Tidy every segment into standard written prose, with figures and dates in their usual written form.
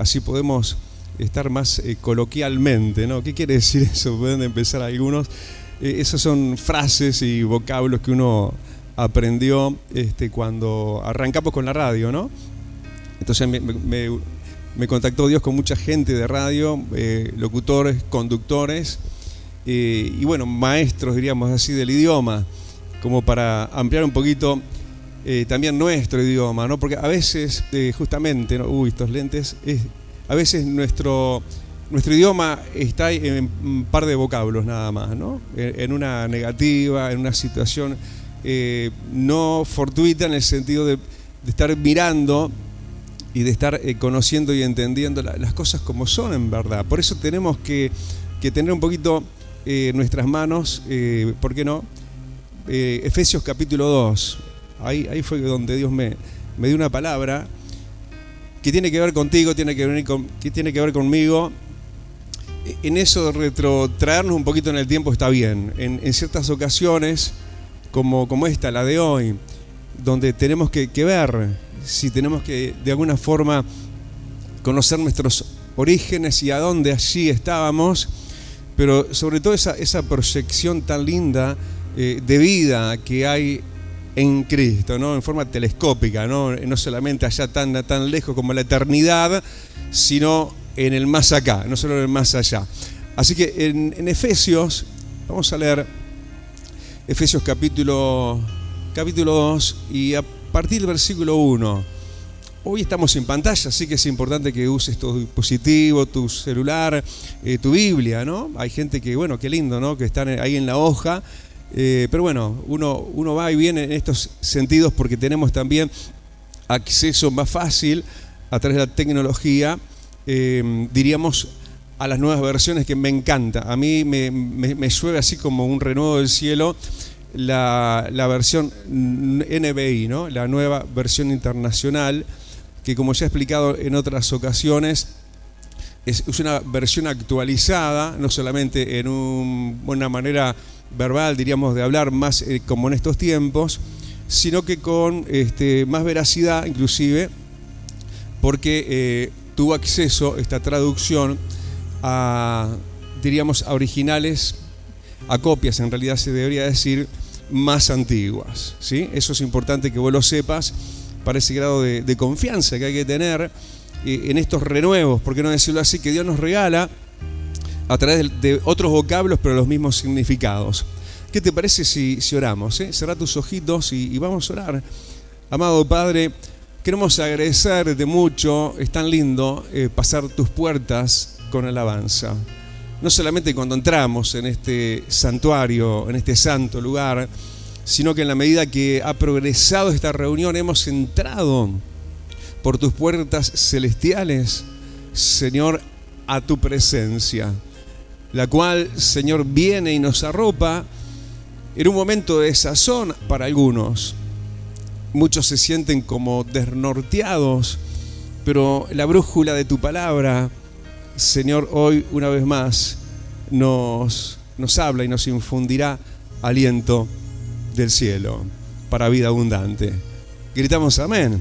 así podemos estar más coloquialmente, ¿no? ¿Qué quiere decir eso? Pueden empezar algunos. Esas son frases y vocablos que uno aprendió cuando arrancamos con la radio, ¿no? Entonces me contactó Dios con mucha gente de radio, locutores, conductores y bueno, maestros, diríamos así, del idioma, como para ampliar un poquito también nuestro idioma, ¿no? Porque a veces, justamente, ¿no? Estos lentes, a veces nuestro idioma está en un par de vocablos nada más, ¿no? En una negativa, en una situación no fortuita, en el sentido de estar mirando y de estar conociendo y entendiendo las cosas como son en verdad. Por eso tenemos que tener un poquito nuestras manos, ¿por qué no? Efesios capítulo 2. Ahí fue donde Dios me dio una palabra que tiene que ver contigo, tiene que ver conmigo. En eso de retrotraernos un poquito en el tiempo está bien. En ciertas ocasiones, como esta, la de hoy, donde tenemos que ver si tenemos que de alguna forma conocer nuestros orígenes y a dónde allí estábamos, pero sobre todo esa proyección tan linda de vida que hay en Cristo, ¿no? En forma telescópica, ¿no? No solamente allá tan lejos como la eternidad, sino en el más acá, no solo en el más allá. Así que en Efesios, vamos a leer Efesios capítulo 2 y a partir del versículo 1. Hoy estamos sin pantalla, así que es importante que uses tu dispositivo, tu celular, tu Biblia, ¿no? Hay gente que, bueno, qué lindo, ¿no? Que están ahí en la hoja, pero bueno, uno va y viene en estos sentidos porque tenemos también acceso más fácil a través de la tecnología, diríamos, a las nuevas versiones, que me encanta. A mí me llueve así como un renuevo del cielo la versión NBI, ¿no? La nueva versión internacional, que como ya he explicado en otras ocasiones, es una versión actualizada, no solamente en una manera verbal, diríamos, de hablar más como en estos tiempos, sino que con más veracidad, inclusive, porque tuvo acceso esta traducción diríamos, a originales, a copias, en realidad se debería decir, más antiguas, ¿sí? Eso es importante que vos lo sepas, para ese grado de confianza que hay que tener en estos renuevos, por qué no decirlo así, que Dios nos regala a través de otros vocablos, pero los mismos significados. ¿Qué te parece si oramos? Cerrá tus ojitos y vamos a orar. Amado Padre, queremos agradecerte mucho, es tan lindo pasar tus puertas con alabanza. No solamente cuando entramos en este santuario, en este santo lugar, sino que en la medida que ha progresado esta reunión hemos entrado por tus puertas celestiales, Señor, a tu presencia, la cual, Señor, viene y nos arropa en un momento de sazón para algunos. Muchos se sienten como desnorteados, pero la brújula de tu palabra, Señor, hoy una vez más nos habla y nos infundirá aliento del cielo para vida abundante. Gritamos amén.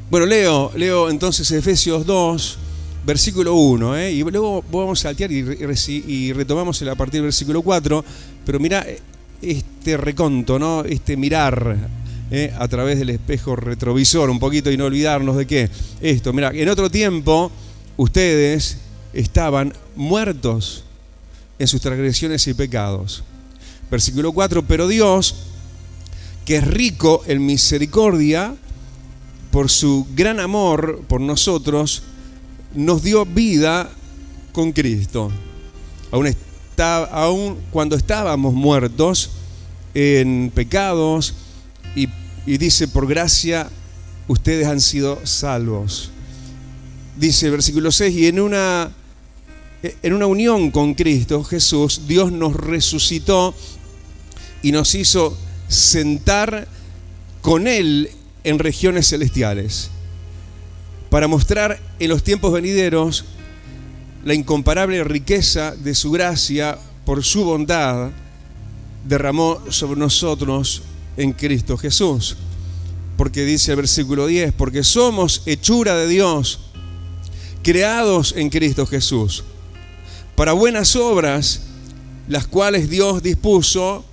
Bueno, leo entonces Efesios 2, versículo 1, y luego vamos a saltear y retomamos a partir del versículo 4, pero mira este reconto, ¿no? Este mirar a través del espejo retrovisor un poquito y no olvidarnos de qué. Esto, mira, en otro tiempo ustedes estaban muertos en sus transgresiones y pecados. Versículo 4, pero Dios, que es rico en misericordia, por su gran amor por nosotros, nos dio vida con Cristo. Aún cuando estábamos muertos en pecados, y dice, por gracia ustedes han sido salvos. Dice el versículo 6, y en una unión con Cristo Jesús, Dios nos resucitó y nos hizo sentar con Él en regiones celestiales, para mostrar en los tiempos venideros la incomparable riqueza de su gracia por su bondad derramó sobre nosotros en Cristo Jesús. Porque dice el versículo 10, porque somos hechura de Dios, creados en Cristo Jesús, para buenas obras, las cuales Dios dispuso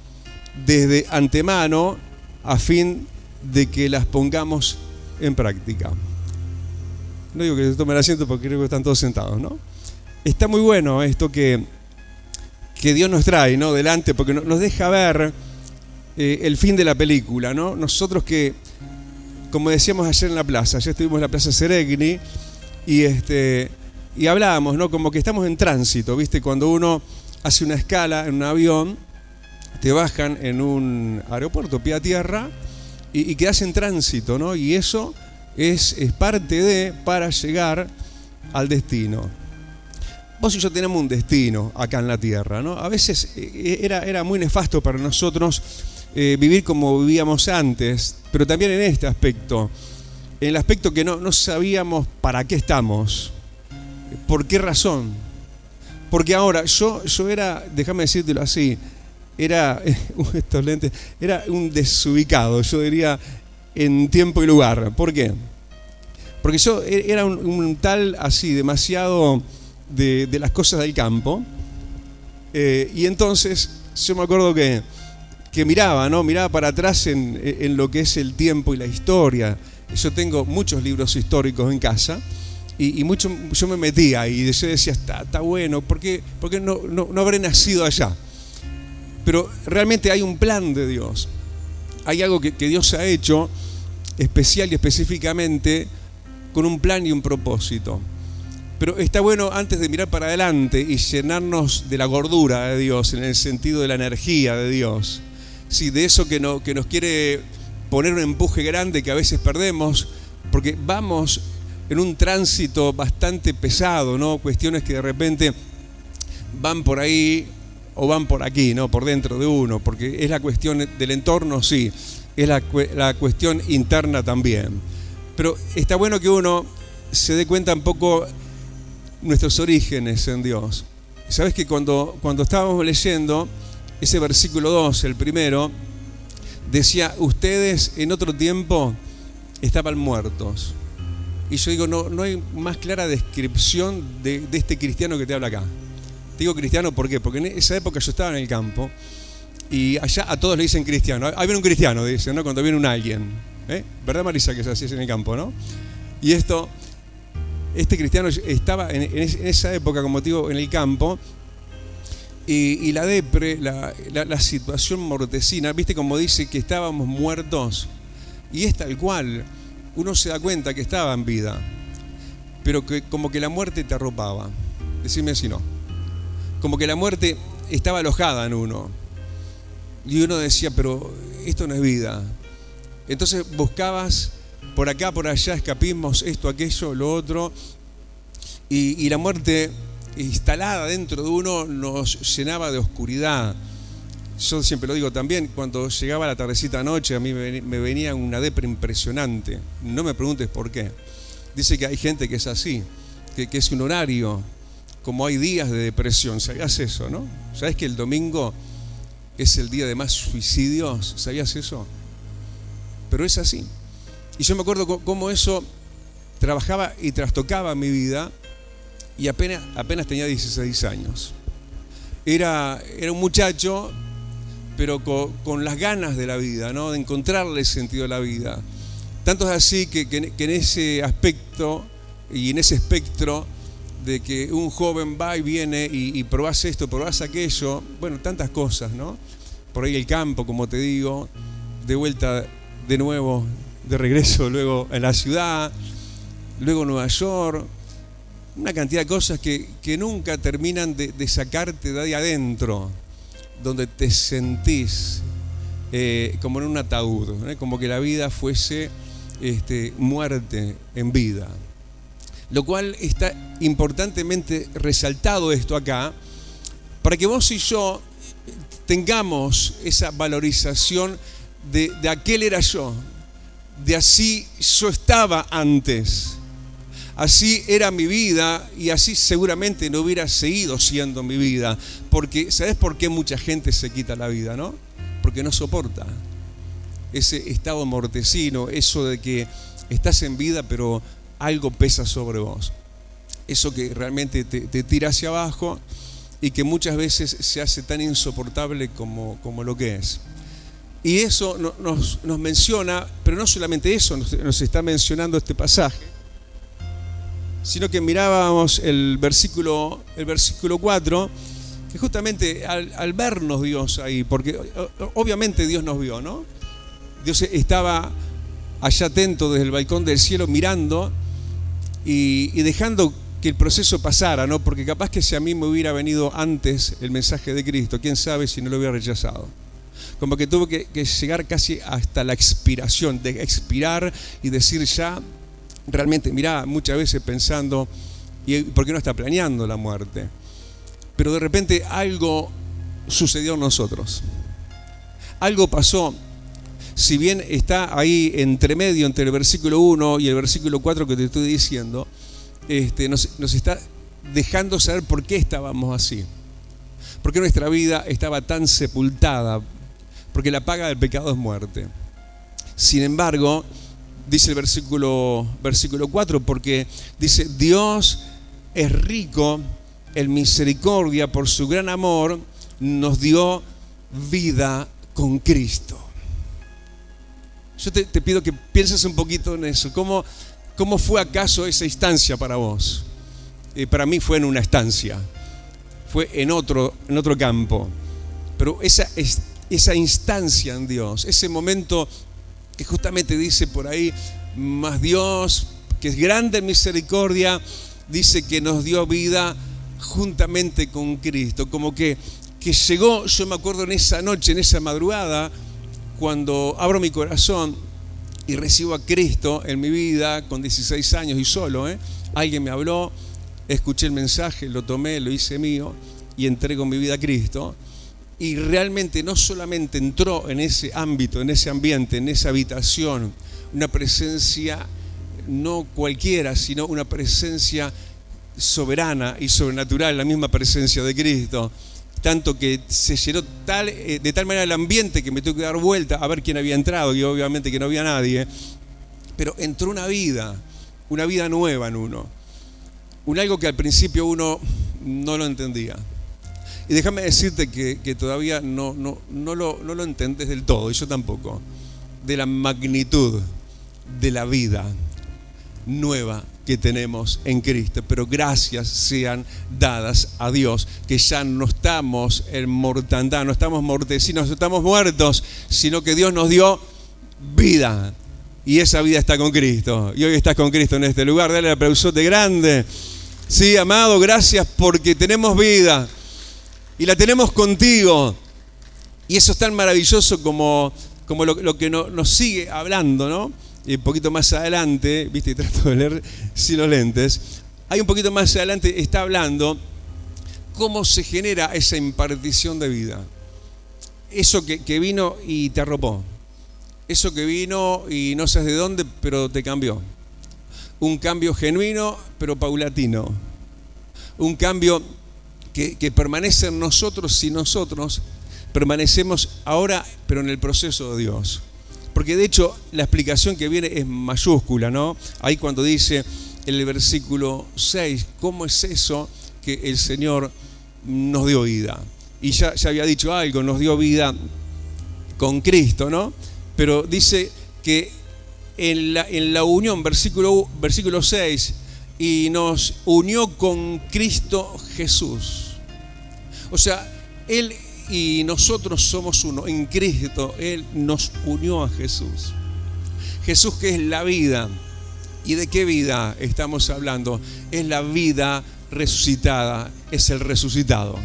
desde antemano a fin de que las pongamos en práctica. No digo que se tomen asiento porque creo que están todos sentados, ¿no? Está muy bueno esto que Dios nos trae, ¿no?, delante, porque nos deja ver el fin de la película, ¿no? Nosotros que, como decíamos ayer en la plaza, ayer estuvimos en la Plaza Seregni y hablábamos, ¿no?, como que estamos en tránsito, ¿viste? Cuando uno hace una escala en un avión, te bajan en un aeropuerto, pie a tierra, y quedas en tránsito, ¿no? Y eso es parte para llegar al destino. Vos y yo tenemos un destino acá en la tierra, ¿no? A veces era muy nefasto para nosotros vivir como vivíamos antes, pero también en este aspecto, en el aspecto que no sabíamos para qué estamos, por qué razón. Porque ahora yo era, déjame decírtelo así, estos lentes, era un desubicado, yo diría, en tiempo y lugar. ¿Por qué? Porque yo era un tal así, demasiado de las cosas del campo, y entonces yo me acuerdo que miraba, ¿no? Miraba para atrás en lo que es el tiempo y la historia. Yo tengo muchos libros históricos en casa, y mucho yo me metía y yo decía, está bueno, ¿por qué no habré nacido allá? Pero realmente hay un plan de Dios. Hay algo que Dios ha hecho especial y específicamente con un plan y un propósito. Pero está bueno, antes de mirar para adelante y llenarnos de la gordura de Dios, en el sentido de la energía de Dios, sí, de eso que nos quiere poner un empuje grande que a veces perdemos, porque vamos en un tránsito bastante pesado, ¿no? Cuestiones que de repente van por ahí o van por aquí, ¿no? Por dentro de uno, porque es la cuestión del entorno, sí, es la cuestión interna también. Pero está bueno que uno se dé cuenta un poco nuestros orígenes en Dios. Sabes que cuando estábamos leyendo ese versículo 2, el primero, decía, ustedes en otro tiempo estaban muertos. Y yo digo, no hay más clara descripción de este cristiano que te habla acá. Te digo cristiano, ¿por qué? Porque en esa época yo estaba en el campo y allá a todos le dicen cristiano. Ahí viene un cristiano, dicen, ¿no? Cuando viene un alguien. ¿Verdad, Marisa, que es así en el campo, no? Y este cristiano estaba en esa época, como te digo, en el campo, y la depre, la situación mortecina, ¿viste? Como dice que estábamos muertos, y es tal cual. Uno se da cuenta que estaba en vida, pero que como que la muerte te arropaba. Decime si no. Como que la muerte estaba alojada en uno. Y uno decía, pero esto no es vida. Entonces buscabas por acá, por allá, escapismos, esto, aquello, lo otro. Y la muerte instalada dentro de uno nos llenaba de oscuridad. Yo siempre lo digo también, cuando llegaba la tardecita noche, a mí me venía una depre impresionante. No me preguntes por qué. Dice que hay gente que es así, que es un horario, como hay días de depresión. ¿Sabías eso, no? ¿Sabés que el domingo es el día de más suicidios? ¿Sabías eso? Pero es así. Y yo me acuerdo cómo eso trabajaba y trastocaba mi vida, y apenas tenía 16 años. Era un muchacho, pero con las ganas de la vida, ¿no? De encontrarle sentido a la vida. Tanto es así que en ese aspecto y en ese espectro de que un joven va y viene y probás esto, probás aquello, bueno, tantas cosas, ¿no? Por ahí el campo, como te digo, de vuelta de nuevo, de regreso luego en la ciudad, luego Nueva York, una cantidad de cosas que nunca terminan de sacarte de ahí adentro, donde te sentís como en un ataúd, ¿no? Como que la vida fuese muerte en vida. Lo cual está importantemente resaltado esto acá, para que vos y yo tengamos esa valorización de aquel era yo, de así yo estaba antes, así era mi vida y así seguramente no hubiera seguido siendo mi vida. Porque, ¿sabés por qué mucha gente se quita la vida, no? Porque no soporta ese estado mortecino, eso de que estás en vida pero algo pesa sobre vos. eso que realmente te tira hacia abajo y que muchas veces se hace tan insoportable como lo que es. Y eso nos menciona, pero no solamente eso nos está mencionando este pasaje, sino que mirábamos el versículo 4, que justamente al vernos Dios ahí, porque obviamente Dios nos vio, ¿no? Dios estaba allá atento desde el balcón del cielo mirando y dejando que el proceso pasara, ¿no? Porque capaz que si a mí me hubiera venido antes el mensaje de Cristo, quién sabe si no lo hubiera rechazado. Como que tuvo que llegar casi hasta la expiración, de expirar y decir ya, realmente, mirá, muchas veces pensando, ¿y por qué no está planeando la muerte? Pero de repente algo sucedió en nosotros. Algo pasó. Si bien está ahí entre medio, entre el versículo 1 y el versículo 4 que te estoy diciendo, nos está dejando saber por qué estábamos así. Por qué nuestra vida estaba tan sepultada. Porque la paga del pecado es muerte. Sin embargo, dice el versículo 4, porque dice, Dios es rico en misericordia, por su gran amor nos dio vida con Cristo. Yo te pido que pienses un poquito en eso. ¿Cómo fue acaso esa instancia para vos? Para mí fue en una estancia, fue en otro campo. Pero esa instancia en Dios, ese momento que justamente dice por ahí, más Dios, que es grande en misericordia, dice que nos dio vida juntamente con Cristo. Como que llegó, yo me acuerdo en esa noche, en esa madrugada, cuando abro mi corazón y recibo a Cristo en mi vida con 16 años y solo, alguien me habló, escuché el mensaje, lo tomé, lo hice mío y entrego mi vida a Cristo. Y realmente no solamente entró en ese ámbito, en ese ambiente, en esa habitación, una presencia no cualquiera, sino una presencia soberana y sobrenatural, la misma presencia de Cristo. Tanto que se llenó de tal manera el ambiente que me tuve que dar vuelta a ver quién había entrado, y obviamente que no había nadie. Pero entró una vida nueva en uno. Algo que al principio uno no lo entendía. Y déjame decirte que todavía no lo entendés del todo, y yo tampoco, de la magnitud de la vida nueva que tenemos en Cristo. Pero gracias sean dadas a Dios, que ya no estamos en mortandad, no estamos mortecinos, no estamos muertos, sino que Dios nos dio vida. Y esa vida está con Cristo. Y hoy estás con Cristo en este lugar. Dale el aplausote grande. Sí, amado, gracias porque tenemos vida. Y la tenemos contigo. Y eso es tan maravilloso como lo que nos sigue hablando, ¿no? Y un poquito más adelante, viste, trato de leer sin los lentes. Hay un poquito más adelante, está hablando cómo se genera esa impartición de vida. Eso que vino y te arropó. Eso que vino y no sabes de dónde, pero te cambió. Un cambio genuino, pero paulatino. Un cambio que permanece en nosotros si nosotros permanecemos ahora, pero en el proceso de Dios. Porque de hecho la explicación que viene es mayúscula, ¿no? Ahí cuando dice en el versículo 6, ¿cómo es eso que el Señor nos dio vida? Y ya había dicho algo, nos dio vida con Cristo, ¿no? Pero dice que en la unión, versículo 6, y nos unió con Cristo Jesús. O sea, Él y nosotros somos uno. En Cristo Él nos unió a Jesús. Jesús, que es la vida. ¿Y de qué vida estamos hablando? Es la vida resucitada, es el resucitado.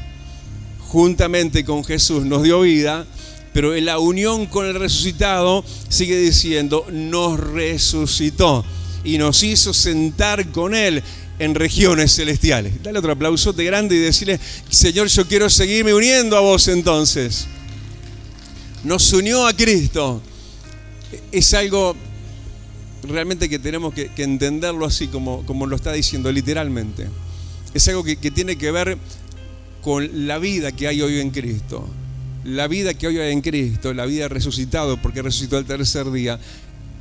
Juntamente con Jesús nos dio vida, pero en la unión con el resucitado sigue diciendo, nos resucitó y nos hizo sentar con Él en regiones celestiales. Dale otro aplausote grande y decirle, Señor, yo quiero seguirme uniendo a vos entonces. Nos unió a Cristo. Es algo realmente que tenemos que entenderlo así como lo está diciendo literalmente. Es algo que tiene que ver con la vida que hay hoy en Cristo. La vida que hoy hay en Cristo, la vida resucitado, porque resucitó al tercer día,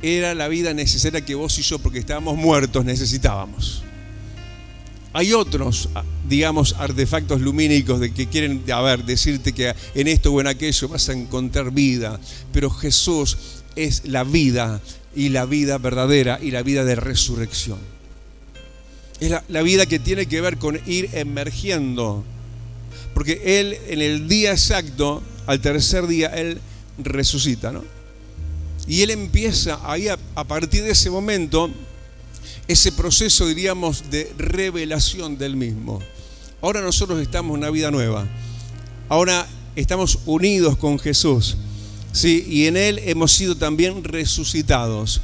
era la vida necesaria que vos y yo, porque estábamos muertos, necesitábamos. Hay otros, digamos, artefactos lumínicos de que quieren, decirte que en esto o en aquello vas a encontrar vida, pero Jesús es la vida, y la vida verdadera, y la vida de resurrección. Es la vida que tiene que ver con ir emergiendo, porque Él en el día exacto, al tercer día, Él resucita, ¿no? Y Él empieza ahí a partir de ese momento, ese proceso, diríamos, de revelación del mismo. Ahora nosotros estamos en una vida nueva. Ahora estamos unidos con Jesús, ¿sí? Y en Él hemos sido también resucitados.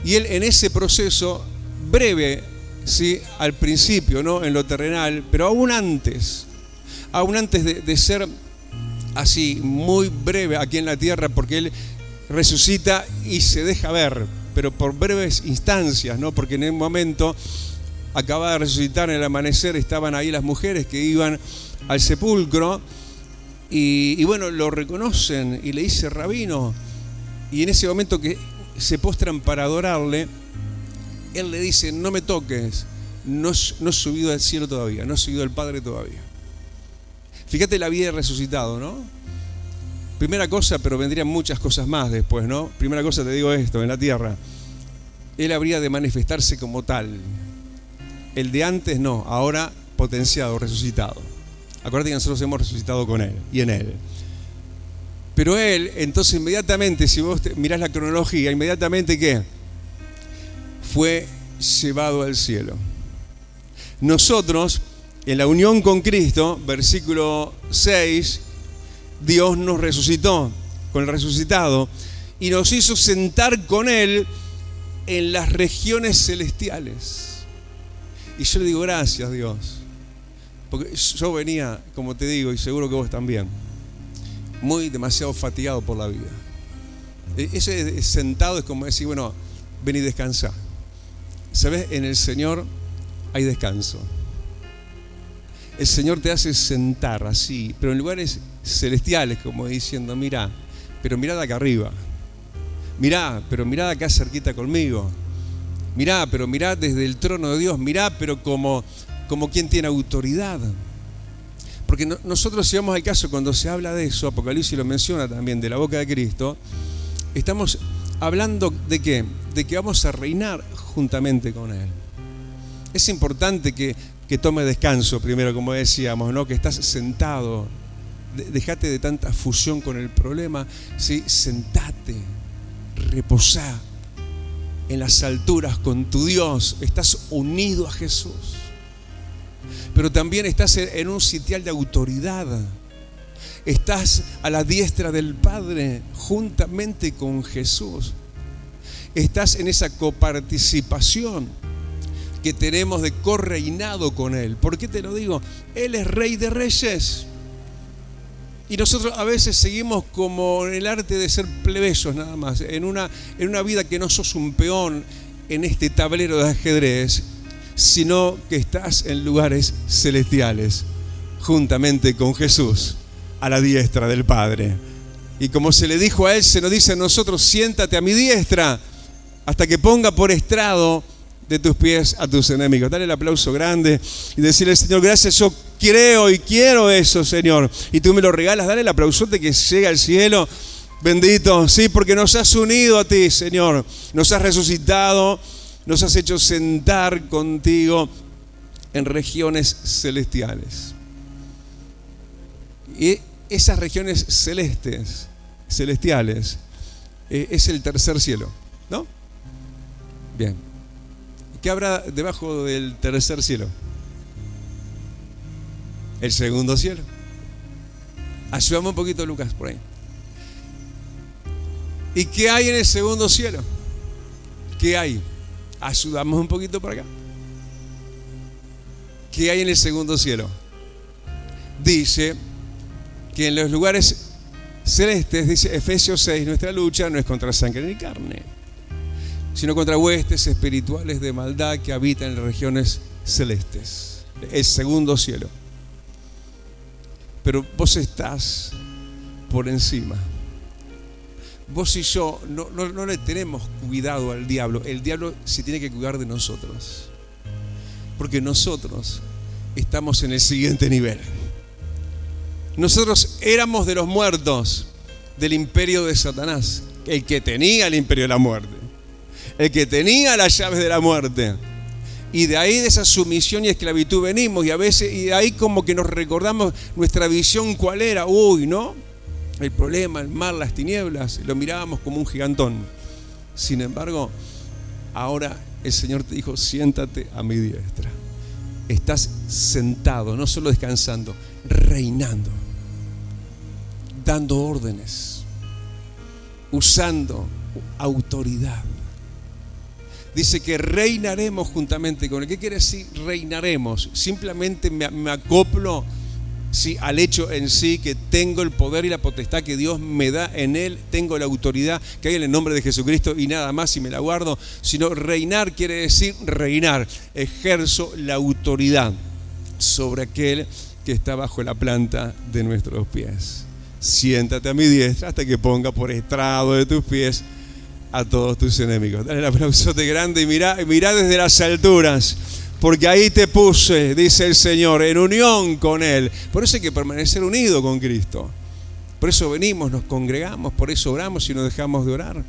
Y Él en ese proceso breve, ¿sí? Al principio, ¿no? En lo terrenal, pero aún antes de ser así muy breve aquí en la tierra, porque Él resucita y se deja ver, pero por breves instancias, ¿no? Porque en el momento acaba de resucitar, en el amanecer estaban ahí las mujeres que iban al sepulcro y bueno, lo reconocen y le dice rabino, y en ese momento que se postran para adorarle, Él le dice: no me toques, no he subido al cielo todavía, no he subido al Padre todavía. Fíjate la vida de resucitado, ¿no? Primera cosa, pero vendrían muchas cosas más después, ¿no? Primera cosa, te digo esto, en la tierra, Él habría de manifestarse como tal. El de antes no, ahora potenciado, resucitado. Acuérdate que nosotros hemos resucitado con Él y en Él. Pero Él, entonces inmediatamente, si vos mirás la cronología, inmediatamente ¿qué? Fue llevado al cielo. Nosotros, en la unión con Cristo, versículo 6, Dios nos resucitó con el resucitado y nos hizo sentar con Él en las regiones celestiales. Y yo le digo: gracias, Dios, porque yo venía, como te digo, y seguro que vos también, demasiado fatigado por la vida. Ese sentado es como decir: bueno, ven y descansa. ¿Sabes? En el Señor hay descanso. El Señor te hace sentar así, pero en lugares celestiales, como diciendo: mirá, pero mirá de acá arriba. Mirá, pero mirá de acá cerquita conmigo. Mirá, pero mirá desde el trono de Dios. Mirá, pero como quien tiene autoridad. Porque nosotros, si vamos al caso, cuando se habla de eso, Apocalipsis lo menciona también, de la boca de Cristo, estamos hablando de ¿qué? De que vamos a reinar juntamente con Él. Es importante que tome descanso primero, como decíamos, ¿no? Que estás sentado. Dejate de tanta fusión con el problema, ¿sí? Sentate, reposá en las alturas con tu Dios. Estás unido a Jesús, pero también estás en un sitial de autoridad. Estás a la diestra del Padre juntamente con Jesús. Estás en esa coparticipación que tenemos de correinado con Él. ¿Por qué te lo digo? Él es Rey de Reyes. Y nosotros a veces seguimos como en el arte de ser plebeyos nada más, en una vida que no sos un peón en este tablero de ajedrez, sino que estás en lugares celestiales, juntamente con Jesús, a la diestra del Padre. Y como se le dijo a Él, se nos dice a nosotros: siéntate a mi diestra hasta que ponga por estrado de tus pies a tus enemigos. Dale el aplauso grande y decirle al Señor: gracias, yo creo y quiero eso, Señor, y tú me lo regalas. Dale el aplausote que llega al cielo. Bendito, sí, porque nos has unido a ti, Señor. Nos has resucitado, nos has hecho sentar contigo en regiones celestiales. Y esas regiones celestiales, es el tercer cielo, ¿no? Bien. ¿Qué habrá debajo del tercer cielo? El segundo cielo. Ayúdame un poquito, Lucas, por ahí. ¿Y qué hay en el segundo cielo? ¿Qué hay? Ayudamos un poquito por acá. ¿Qué hay en el segundo cielo? Dice que en los lugares celestes, dice Efesios 6, nuestra lucha no es contra sangre ni carne, sino contra huestes espirituales de maldad que habitan en las regiones celestes. El segundo cielo. Pero vos estás por encima. Vos y yo no le tenemos cuidado al diablo. El diablo se tiene que cuidar de nosotros. Porque nosotros estamos en el siguiente nivel. Nosotros éramos de los muertos del imperio de Satanás, el que tenía el imperio de la muerte, el que tenía las llaves de la muerte. Y de ahí, de esa sumisión y esclavitud venimos, y a veces, y de ahí como que nos recordamos nuestra visión cuál era. ¿No? El problema, el mal, las tinieblas, lo mirábamos como un gigantón. Sin embargo, ahora el Señor te dijo: siéntate a mi diestra. Estás sentado, no solo descansando, reinando, dando órdenes, usando autoridad. Dice que reinaremos juntamente con Él. ¿Qué quiere decir reinaremos? Simplemente me acoplo, sí, al hecho en sí que tengo el poder y la potestad que Dios me da en Él, tengo la autoridad que hay en el nombre de Jesucristo y nada más, y me la guardo. Sino reinar quiere decir reinar. Ejerzo la autoridad sobre aquel que está bajo la planta de nuestros pies. Siéntate a mi diestra hasta que ponga por estrado de tus pies a todos tus enemigos. Dale el aplausote grande y mirá desde las alturas, porque ahí te puse, dice el Señor, en unión con Él. Por eso hay que permanecer unido con Cristo. Por eso venimos, nos congregamos, por eso oramos y no dejamos de orar.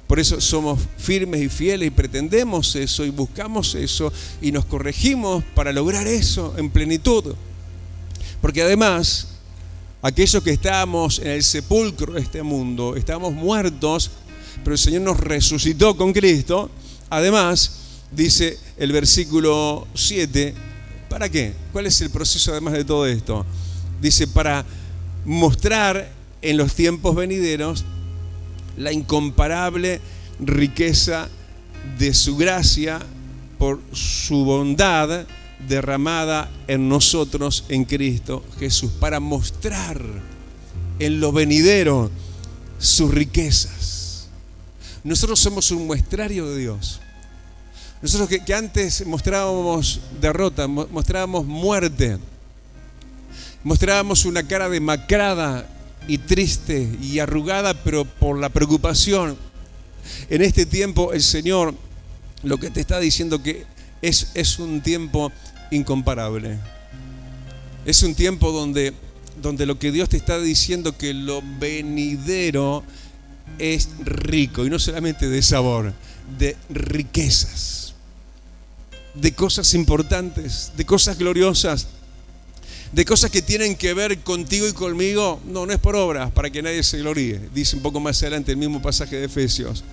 Por eso somos firmes y fieles y pretendemos eso y buscamos eso y nos corregimos para lograr eso en plenitud. Porque además, aquellos que estábamos en el sepulcro de este mundo, estábamos muertos, pero el Señor nos resucitó con Cristo. Además, dice el versículo 7, ¿para qué? ¿Cuál es el proceso además de todo esto? Dice, para mostrar en los tiempos venideros la incomparable riqueza de su gracia por su bondad derramada en nosotros en Cristo Jesús, para mostrar en lo venidero sus riquezas. Nosotros somos un muestrario de Dios. Nosotros que antes mostrábamos derrota, mostrábamos muerte, mostrábamos una cara demacrada y triste y arrugada, pero por la preocupación. En este tiempo el Señor lo que te está diciendo que es un tiempo incomparable. Es un tiempo donde lo que Dios te está diciendo, que lo venidero es rico, y no solamente de sabor, de riquezas, de cosas importantes, de cosas gloriosas, de cosas que tienen que ver contigo y conmigo. No es por obras, para que nadie se gloríe, dice un poco más adelante el mismo pasaje de Efesios,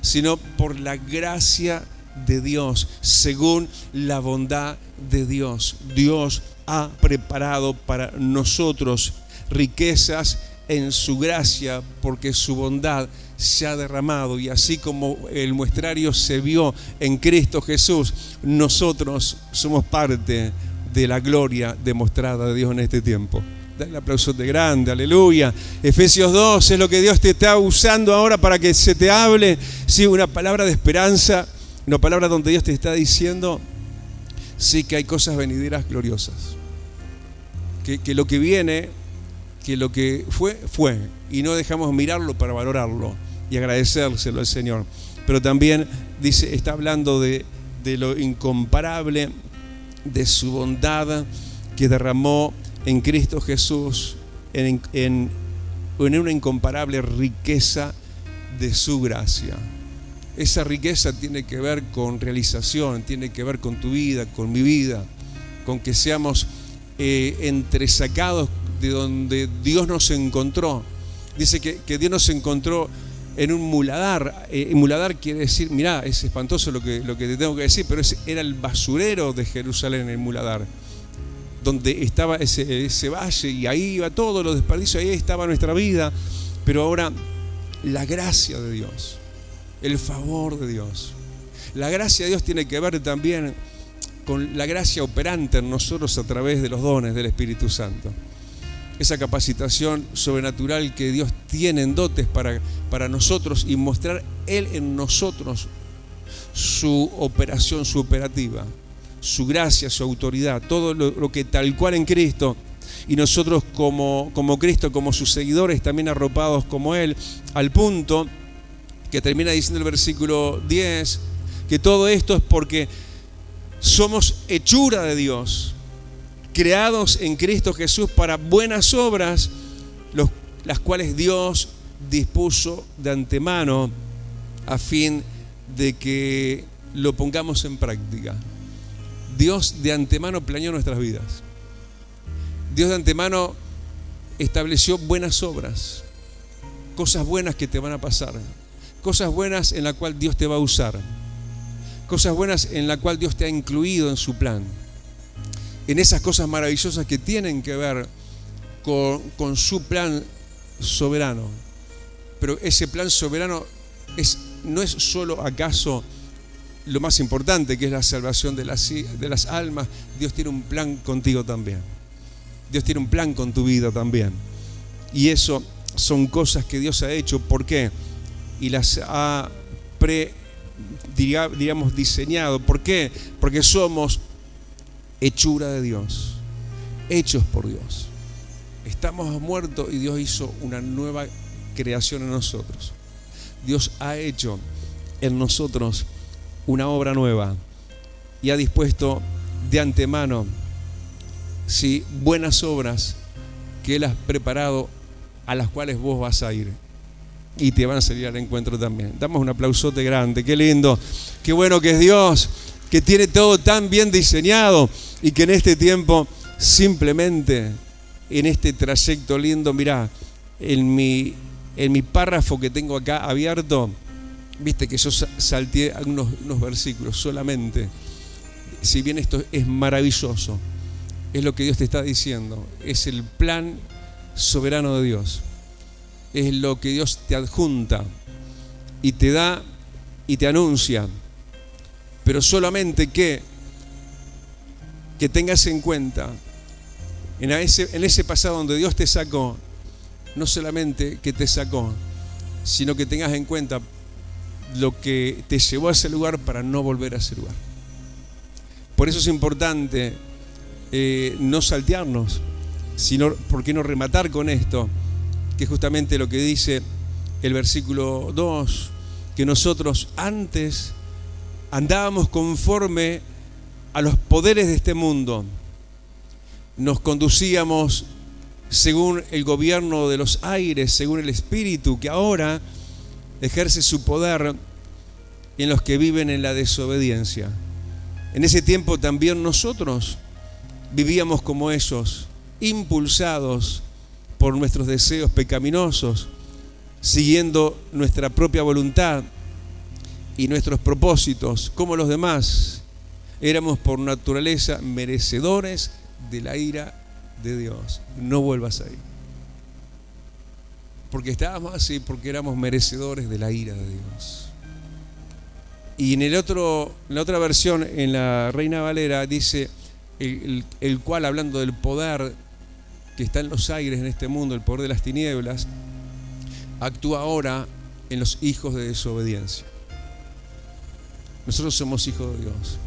sino por la gracia de Dios, según la bondad de Dios. Dios ha preparado para nosotros riquezas en su gracia, porque su bondad se ha derramado, y así como el muestrario se vio en Cristo Jesús, nosotros somos parte de la gloria demostrada de Dios en este tiempo. Dale el aplauso de grande, aleluya. Efesios 2 es lo que Dios te está usando ahora para que se te hable, sí, una palabra de esperanza, una palabra donde Dios te está diciendo, sí, que hay cosas venideras gloriosas, que lo que viene, que lo que fue, y no dejamos mirarlo para valorarlo y agradecérselo al Señor. Pero también dice, está hablando de lo incomparable de su bondad que derramó en Cristo Jesús, en una incomparable riqueza de su gracia. Esa riqueza tiene que ver con realización, tiene que ver con tu vida, con mi vida, con que seamos entresacados de donde Dios nos encontró. Dice que Dios nos encontró en un muladar. Muladar quiere decir, mirá, es espantoso lo que te tengo que decir, pero era el basurero de Jerusalén, el muladar, donde estaba ese valle, y ahí iba todo lo desperdicio, ahí estaba nuestra vida. Pero ahora la gracia de Dios, el favor de Dios, la gracia de Dios tiene que ver también con la gracia operante en nosotros a través de los dones del Espíritu Santo. Esa capacitación sobrenatural que Dios tiene en dotes para nosotros, y mostrar Él en nosotros su operación, su operativa, su gracia, su autoridad, todo lo que tal cual en Cristo, y nosotros como Cristo, como sus seguidores, también arropados como Él, al punto que termina diciendo el versículo 10, que todo esto es porque Somos hechura de Dios, creados en Cristo Jesús para buenas obras, las cuales Dios dispuso de antemano a fin de que lo pongamos en práctica. Dios de antemano planeó nuestras vidas. Dios de antemano estableció buenas obras, cosas buenas que te van a pasar, cosas buenas en las cuales Dios te va a usar, cosas buenas en las cuales Dios te ha incluido en su plan, en esas cosas maravillosas que tienen que ver con su plan soberano. Pero ese plan soberano no es solo acaso lo más importante, que es la salvación de las almas. Dios tiene un plan contigo también. Dios tiene un plan con tu vida también. Y eso son cosas que Dios ha hecho. ¿Por qué? Y las ha diseñado. ¿Por qué? Porque somos hechura de Dios, hechos por Dios. Estamos muertos y Dios hizo una nueva creación en nosotros. Dios ha hecho en nosotros una obra nueva y ha dispuesto de antemano, sí, buenas obras que Él ha preparado, a las cuales vos vas a ir y te van a salir al encuentro también. Damos un aplausote grande. Qué lindo, qué bueno que es Dios, que tiene todo tan bien diseñado y que en este tiempo, simplemente en este trayecto lindo, mirá, en mi párrafo que tengo acá abierto, viste que yo salteé unos versículos solamente. Si bien esto es maravilloso, es lo que Dios te está diciendo, es el plan soberano de Dios, es lo que Dios te adjunta y te da y te anuncia, pero solamente que tengas en cuenta en ese pasado donde Dios te sacó, no solamente que te sacó, sino que tengas en cuenta lo que te llevó a ese lugar para no volver a ese lugar. Por eso es importante no saltearnos, sino, ¿por qué no rematar con esto? Que es justamente lo que dice el versículo 2, que nosotros antes andábamos conforme a los poderes de este mundo, nos conducíamos según el gobierno de los aires, según el espíritu que ahora ejerce su poder en los que viven en la desobediencia. En ese tiempo también nosotros vivíamos como ellos, impulsados por nuestros deseos pecaminosos, siguiendo nuestra propia voluntad y nuestros propósitos, como los demás. Éramos por naturaleza merecedores de la ira de Dios. No vuelvas ahí. Porque estábamos así, porque éramos merecedores de la ira de Dios. Y en la otra versión, en la Reina Valera, dice el cual, hablando del poder que está en los aires en este mundo, el poder de las tinieblas, actúa ahora en los hijos de desobediencia. Nosotros somos hijos de Dios.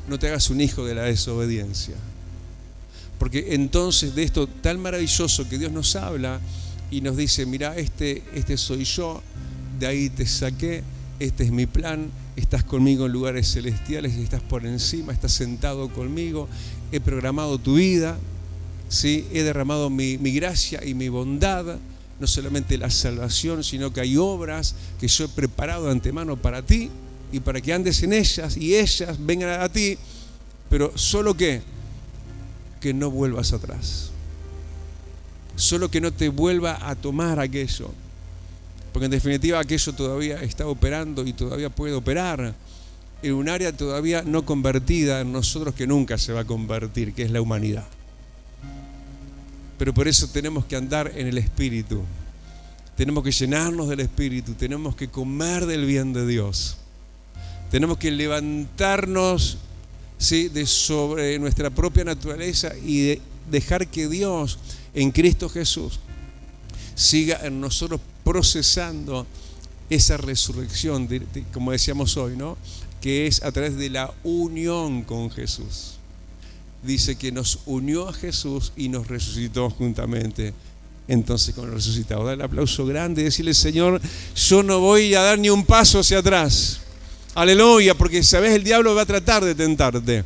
No te hagas un hijo de la desobediencia. Porque entonces de esto tan maravilloso que Dios nos habla y nos dice, mira, este soy yo, de ahí te saqué, este es mi plan, estás conmigo en lugares celestiales, estás por encima, estás sentado conmigo, he programado tu vida, ¿sí? He derramado mi gracia y mi bondad, no solamente la salvación, sino que hay obras que yo he preparado de antemano para ti y para que andes en ellas y ellas vengan a ti, pero solo que no vuelvas atrás, solo que no te vuelva a tomar aquello, porque en definitiva aquello todavía está operando y todavía puede operar en un área todavía no convertida en nosotros, que nunca se va a convertir, que es la humanidad. Pero por eso tenemos que andar en el Espíritu, tenemos que llenarnos del Espíritu, tenemos que comer del bien de Dios, tenemos que levantarnos, ¿sí?, de sobre nuestra propia naturaleza y dejar que Dios en Cristo Jesús siga en nosotros procesando esa resurrección, como decíamos hoy, ¿no?, que es a través de la unión con Jesús. Dice que nos unió a Jesús y nos resucitó juntamente entonces con el resucitado. Dar el aplauso grande y decirle, Señor, yo no voy a dar ni un paso hacia atrás. Aleluya, porque sabes, el diablo va a tratar de tentarte.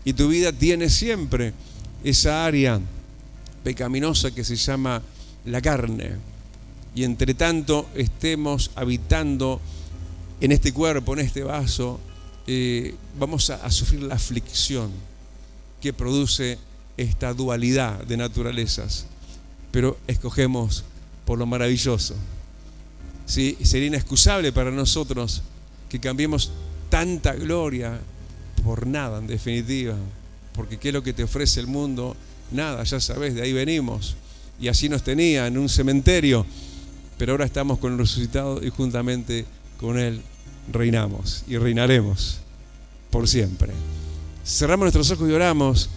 Y tu vida tiene siempre esa área pecaminosa que se llama la carne. Y entre tanto estemos habitando en este cuerpo, en este vaso, vamos a sufrir la aflicción que produce esta dualidad de naturalezas. Pero escogemos por lo maravilloso. ¿Sí? Sería inexcusable para nosotros que cambiemos tanta gloria por nada, en definitiva. Porque ¿qué es lo que te ofrece el mundo? Nada, ya sabes, de ahí venimos. Y así nos tenía en un cementerio. Pero ahora estamos con el resucitado y juntamente con Él reinamos y reinaremos por siempre. Cerramos nuestros ojos y oramos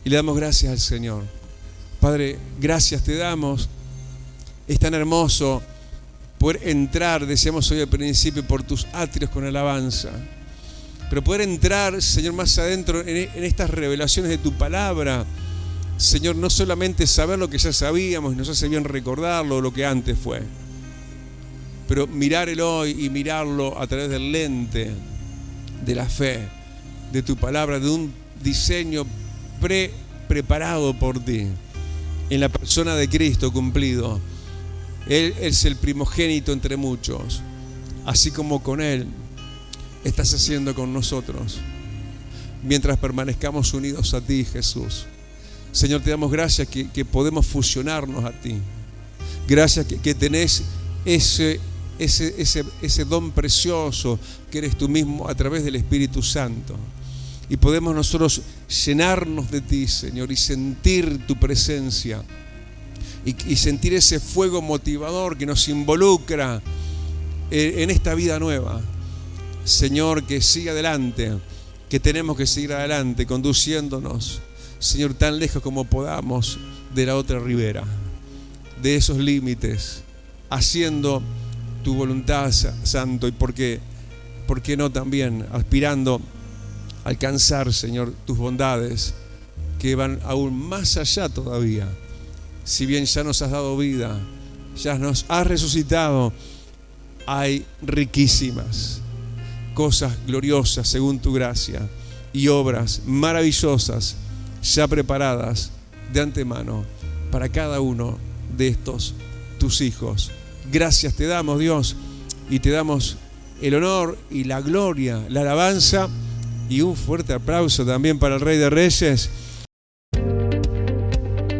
y le damos gracias al Señor. Padre, gracias te damos. Es tan hermoso poder entrar, decíamos hoy al principio, por tus atrios con alabanza. Pero poder entrar, Señor, más adentro en estas revelaciones de tu palabra. Señor, no solamente saber lo que ya sabíamos y nos hace bien recordarlo, lo que antes fue, pero mirar el hoy y mirarlo a través del lente de la fe, de tu palabra, de un diseño preparado por ti, en la persona de Cristo cumplido. Él es el primogénito entre muchos, así como con Él estás haciendo con nosotros, mientras permanezcamos unidos a ti, Jesús. Señor, te damos gracias que podemos fusionarnos a ti. Gracias que tenés ese don precioso que eres tú mismo a través del Espíritu Santo. Y podemos nosotros llenarnos de ti, Señor, y sentir tu presencia. Y sentir ese fuego motivador que nos involucra en esta vida nueva. Señor, que siga adelante, que tenemos que seguir adelante, conduciéndonos, Señor, tan lejos como podamos de la otra ribera, de esos límites, haciendo tu voluntad, Santo, y por qué no también aspirando a alcanzar, Señor, tus bondades que van aún más allá todavía. Si bien ya nos has dado vida, ya nos has resucitado, hay riquísimas cosas gloriosas según tu gracia y obras maravillosas ya preparadas de antemano para cada uno de estos tus hijos. Gracias te damos, Dios, y te damos el honor y la gloria, la alabanza, y un fuerte aplauso también para el Rey de Reyes.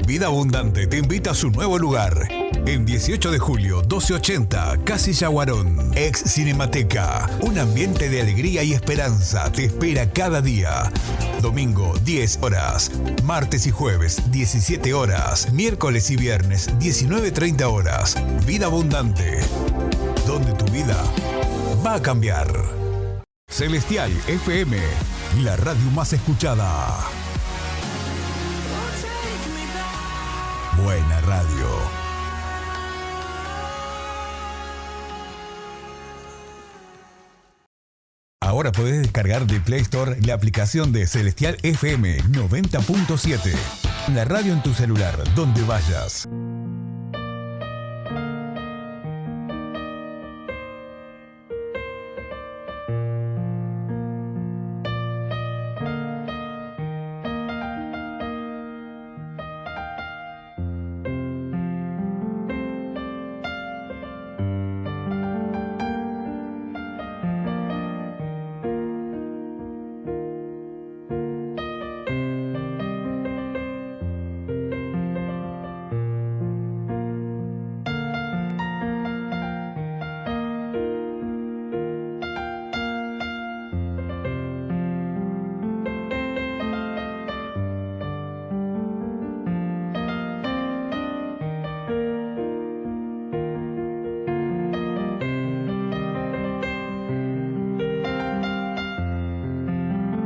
Vida Abundante te invita a su nuevo lugar. En 18 de julio, 1280, Casilla Guarón, ex Cinemateca. Un ambiente de alegría y esperanza te espera cada día. Domingo, 10 horas. Martes y jueves, 17 horas. Miércoles y viernes, 19:30 horas. Vida Abundante, donde tu vida va a cambiar. Celestial FM, la radio más escuchada. Buena radio. Ahora podés descargar de Play Store la aplicación de Celestial FM 90.7. La radio en tu celular, donde vayas.